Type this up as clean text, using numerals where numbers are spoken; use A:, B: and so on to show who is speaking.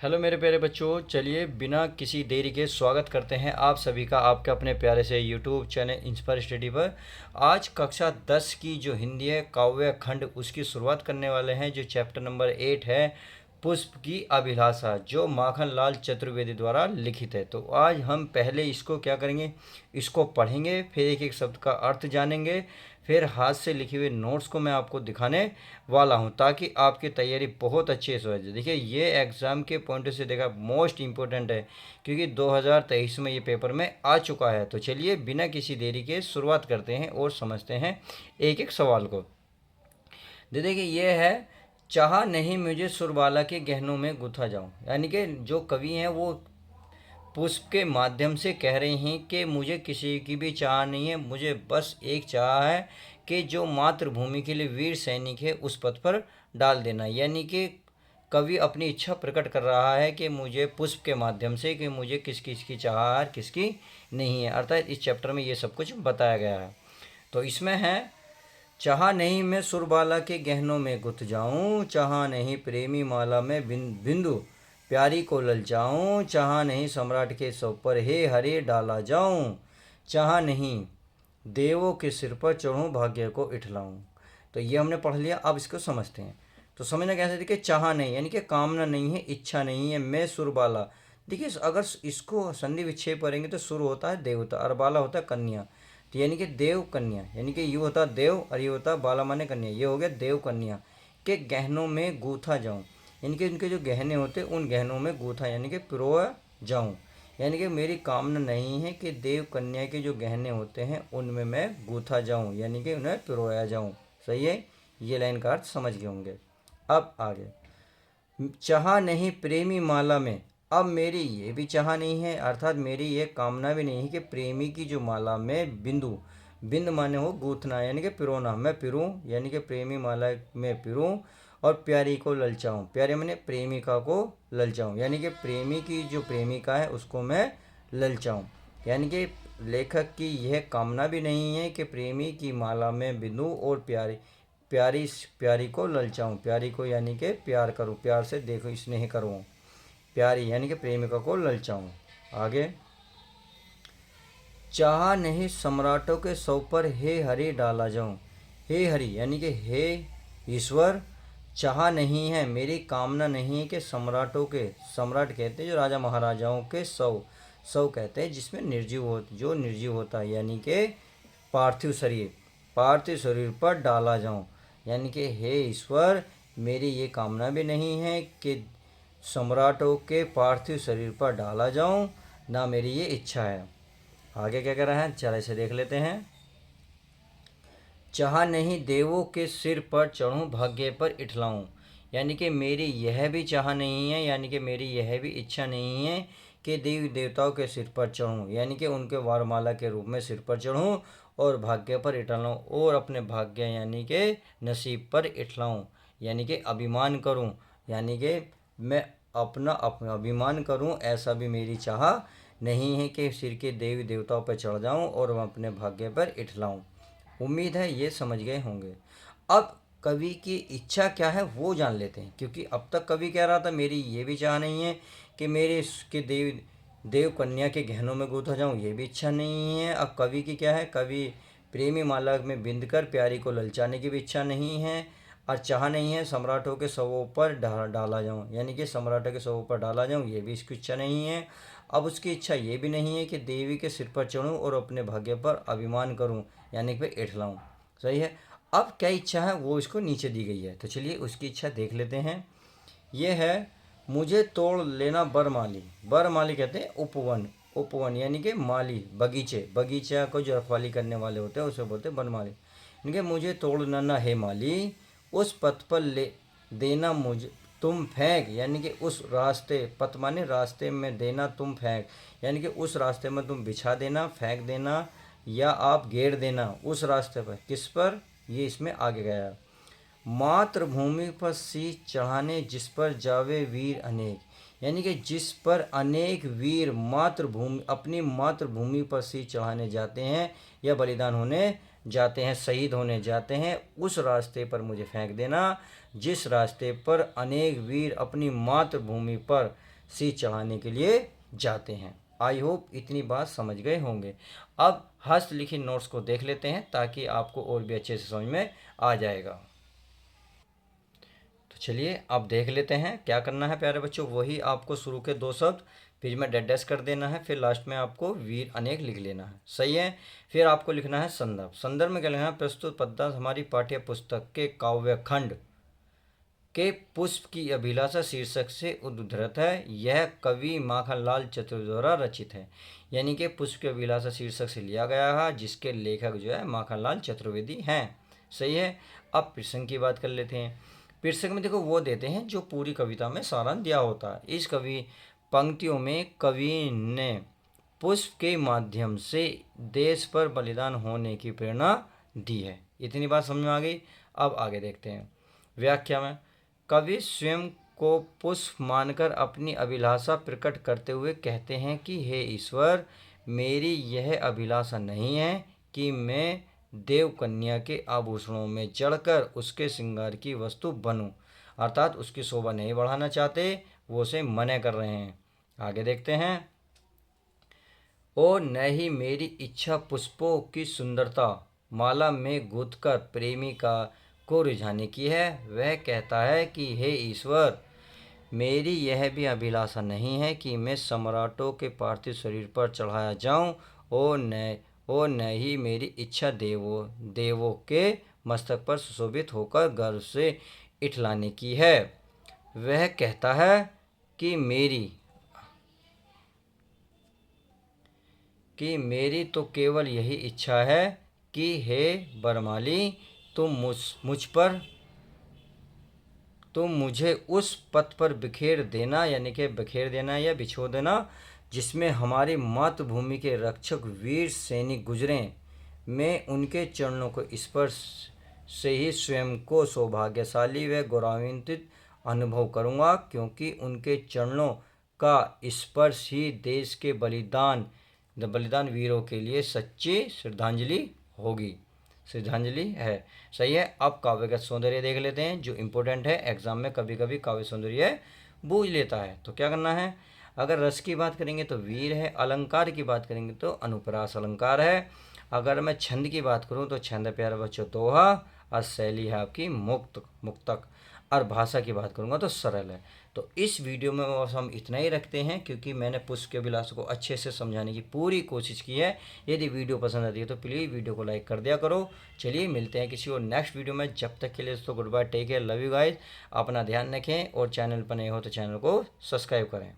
A: Hello मेरे प्यारे बच्चों, चलिए बिना किसी देरी के स्वागत करते हैं आप सभी का आपके अपने प्यारे से यूट्यूब चैनल इंस्पायर स्टडी पर। आज कक्षा 10 की जो हिंदी है काव्य खंड उसकी शुरुआत करने वाले हैं, जो चैप्टर नंबर 8 है पुष्प की अभिलाषा, जो माखन लाल चतुर्वेदी द्वारा लिखित है। तो आज हम पहले इसको क्या करेंगे, इसको पढ़ेंगे, फिर एक एक शब्द का अर्थ जानेंगे, फिर हाथ से लिखे हुए नोट्स को मैं आपको दिखाने वाला हूं, ताकि आपकी तैयारी बहुत अच्छे से हो जाए। देखिए, ये एग्ज़ाम के पॉइंट से देखा मोस्ट इम्पोर्टेंट है, क्योंकि 2023 में ये पेपर में आ चुका है। तो चलिए बिना किसी देरी के शुरुआत करते हैं और समझते हैं एक एक सवाल को। देखिए, ये है, चाहा नहीं मुझे सुरबाला के गहनों में गुथा जाऊं। यानी कि जो कवि हैं वो पुष्प के माध्यम से कह रही हैं कि मुझे किसी की भी चाह नहीं है, मुझे बस एक चाह है कि जो मातृभूमि के लिए वीर सैनिक है उस पथ पर डाल देना। यानी कि कवि अपनी इच्छा प्रकट कर रहा है कि मुझे पुष्प के माध्यम से कि मुझे किस किस की चाह है किसकी नहीं है। अर्थात इस चैप्टर में ये सब कुछ बताया गया है। तो इसमें है, चाहा नहीं मैं सुरबाला के गहनों में गुथ जाऊं, चाहा नहीं प्रेमी माला में बिंदु प्यारी को ललचाऊं, चाहा नहीं सम्राट के सौ पर हे हरे डाला जाऊं, चाहा नहीं देवों के सिर पर चढ़ूं भाग्य को इठलाऊं। तो ये हमने पढ़ लिया, अब इसको समझते हैं। तो समझना कैसे, देखिए, चाह नहीं यानी कि कामना नहीं है, इच्छा नहीं है। मैं सुरबाला, देखिए अगर इसको संधि विच्छेद करेंगे तो सुर होता है देवता और बाला होता है कन्या। तो यानी कि देव कन्या, यानी कि ये होता देव और ये होता बाला माने कन्या। ये हो गया देव कन्या के गहनों में गूथा जाऊं, यानी कि उनके जो गहने होते उन गहनों में गूथा यानी कि पिरोया जाऊं। यानी कि मेरी कामना नहीं है कि देव कन्या के जो गहने होते हैं उनमें मैं गूथा जाऊं, यानी कि उन्हें पिरोया जाऊं। सही है, ये लाइन का अर्थ समझ गए होंगे। अब आगे, चाह नहीं प्रेमी माला में, अब मेरी ये भी चाह नहीं है, अर्थात मेरी ये कामना भी नहीं है कि प्रेमी की जो माला में बिंदु, बिंद माने हो गूथना यानी कि पिरोना, मैं पिरूं यानी कि प्रेमी माला में पिरूं और प्यारी को ललचाऊं। प्यारे माने प्रेमिका को ललचाऊं, यानी कि प्रेमी की जो प्रेमिका है उसको मैं ललचाऊं। यानी कि लेखक की यह कामना भी नहीं है कि प्रेमी की माला में बिंदु और प्यारी प्यारी प्यारी को ललचाऊं, प्यारी को यानी कि प्यार करूं, प्यार से देखो स्नेह करूं, प्यारी यानी कि प्रेमिका को ललचाऊं। आगे, चाह नहीं सम्राटों के सौ पर हे हरि डाला जाऊं। हे हरि यानी कि हे ईश्वर, चाह नहीं है, मेरी कामना नहीं है कि सम्राटों के, सम्राट कहते हैं जो राजा महाराजाओं के, सौ सौ कहते हैं जिसमें निर्जीव हो, जो निर्जीव होता है, यानी कि पार्थिव शरीर, पार्थिव शरीर पर डाला जाऊं। यानी कि हे ईश्वर, मेरी ये कामना भी नहीं है कि सम्राटों के पार्थिव शरीर पर डाला जाऊं, ना मेरी ये इच्छा है। आगे क्या कह रहा है, चलो इसे देख लेते हैं। चाह नहीं देवों के सिर पर चढ़ूं भाग्य पर इठलाऊं, यानी कि मेरी यह भी चाह नहीं है, यानी कि मेरी यह भी इच्छा नहीं है कि देवी देवताओं के सिर पर चढ़ूं, यानी कि उनके वारमाला के रूप में सिर पर चढ़ूं और भाग्य पर इठलाऊं और अपने भाग्य यानी कि नसीब पर इठलाऊं, यानी कि अभिमान करूं, यानी कि मैं अपना अभिमान करूं। ऐसा भी मेरी चाह नहीं है कि सिर के देवी देवताओं पर चढ़ जाऊं और अपने भाग्य पर इठलाऊं। उम्मीद है ये समझ गए होंगे। अब कवि की इच्छा क्या है वो जान लेते हैं, क्योंकि अब तक कवि कह रहा था मेरी ये भी चाह नहीं है कि मेरे के देव देव कन्या के गहनों में गूंथा जाऊं, ये भी इच्छा नहीं है। अब कवि की क्या है, कवि प्रेमी माला में बिंद कर प्यारी को ललचाने की भी इच्छा नहीं है और चाह नहीं है सम्राटों के शवों पर डाला जाऊं, यानी कि सम्राटों के शवों पर डाला जाऊं, ये भी इसकी इच्छा नहीं है। अब उसकी इच्छा ये भी नहीं है कि देवी के सिर पर चढ़ूं और अपने भाग्य पर अभिमान करूं, यानी कि इठ लाऊं। सही है। अब क्या इच्छा है वो इसको नीचे दी गई है, तो चलिए उसकी इच्छा देख लेते हैं। ये है, मुझे तोड़ लेना बरमाली। बरमाली कहते हैं उपवन, उपवन यानी कि माली, बगीचे, बगीचा को जो रखवाली करने वाले होते हैं उसे बोलते हैं बनमाली। यानी कि मुझे तोड़ना ना है माली, उस पथ पर ले देना मुझे तुम फेंक, यानी कि उस रास्ते, पथ माने रास्ते में, देना तुम फेंक, यानी कि उस रास्ते में तुम बिछा देना, फेंक देना या आप घेर देना उस रास्ते पर। किस पर, ये इसमें आगे गया। मातृभूमि पर शीश चढ़ाने जिस पर जावे वीर अनेक, यानी कि जिस पर अनेक वीर मातृभूमि, अपनी मातृभूमि पर शीश चढ़ाने जाते हैं या बलिदान होने जाते हैं, शहीद होने जाते हैं, उस रास्ते पर मुझे फेंक देना जिस रास्ते पर अनेक वीर अपनी मातृभूमि पर शीश चढ़ाने के लिए जाते हैं। आई होप इतनी बात समझ गए होंगे। अब हस्तलिखित नोट्स को देख लेते हैं ताकि आपको और भी अच्छे से समझ में आ जाएगा। तो चलिए अब देख लेते हैं क्या करना है प्यारे बच्चों। वही आपको शुरू के 2 शब्द फिर में डेड डैश कर देना है, फिर लास्ट में आपको वीर अनेक लिख लेना है। सही है। फिर आपको लिखना है संदर्भ। संदर्भ में क्या लिखना है? प्रस्तुत पदार्थ हमारी पाठ्य पुस्तक के काव्य खंड के पुष्प की अभिलाषा शीर्षक से उद्धृत है। यह कवि माखनलाल चतुर्वेदी द्वारा रचित है। यानी कि पुष्प की अभिलाषा शीर्षक से लिया गया है, जिसके लेखक जो है माखनलाल चतुर्वेदी हैं। सही है। अब प्रसंग की बात कर लेते हैं। प्रसंग में देखो वो देते हैं जो पूरी कविता में सारांश दिया होता है। इस कवि पंक्तियों में कवि ने पुष्प के माध्यम से देश पर बलिदान होने की प्रेरणा दी है। इतनी बात समझ में आ गई। अब आगे देखते हैं व्याख्या में। कवि स्वयं को पुष्प मानकर अपनी अभिलाषा प्रकट करते हुए कहते हैं कि हे ईश्वर, मेरी यह अभिलाषा नहीं है कि मैं देव कन्या के आभूषणों में चढ़कर उसके श्रृंगार की वस्तु बनूं। अर्थात उसकी शोभा नहीं बढ़ाना चाहते, वो उसे मना कर रहे हैं। आगे देखते हैं। और न ही मेरी इच्छा पुष्पों की सुंदरता माला में गूंथकर प्रेमिका को रिझाने की है। वह कहता है कि हे ईश्वर, मेरी यह भी अभिलाषा नहीं है कि मैं सम्राटों के पार्थिव शरीर पर चढ़ाया जाऊं, और न ही मेरी इच्छा देवों के मस्तक पर सुशोभित होकर गर्व से इठलाने की है। वह कहता है कि मेरी तो केवल यही इच्छा है कि हे बरमाली, तुम मुझे उस पथ पर बिखेर देना, यानी कि बिखेर देना या बिछो देना, जिसमें हमारी मातृभूमि के रक्षक वीर सैनिक गुजरें। मैं उनके चरणों को स्पर्श से ही स्वयं को सौभाग्यशाली व गौरवान्वित अनुभव करूँगा, क्योंकि उनके चरणों का स्पर्श ही देश के बलिदान वीरों के लिए सच्ची श्रद्धांजलि है। सही है। अब काव्य का सौंदर्य देख लेते हैं, जो इम्पोर्टेंट है। एग्जाम में कभी कभी काव्य सौंदर्य बूझ लेता है। तो क्या करना है? अगर रस की बात करेंगे तो वीर है। अलंकार की बात करेंगे तो अनुप्रास अलंकार है। अगर मैं छंद की बात करूं तो छंद प्यारे बच्चों दोहा, और शैली है आपकी मुक्तक, और भाषा की बात करूंगा तो सरल है। तो इस वीडियो में बस हम इतना ही रखते हैं, क्योंकि मैंने पुष्प के अभिलाषा को अच्छे से समझाने की पूरी कोशिश की है। यदि वीडियो पसंद आती है तो प्लीज़ वीडियो को लाइक कर दिया करो। चलिए मिलते हैं किसी और नेक्स्ट वीडियो में। जब तक के लिए दोस्तों goodbye, take care, love you guys. अपना ध्यान रखें, और चैनल पर नए हो तो चैनल को सब्सक्राइब करें।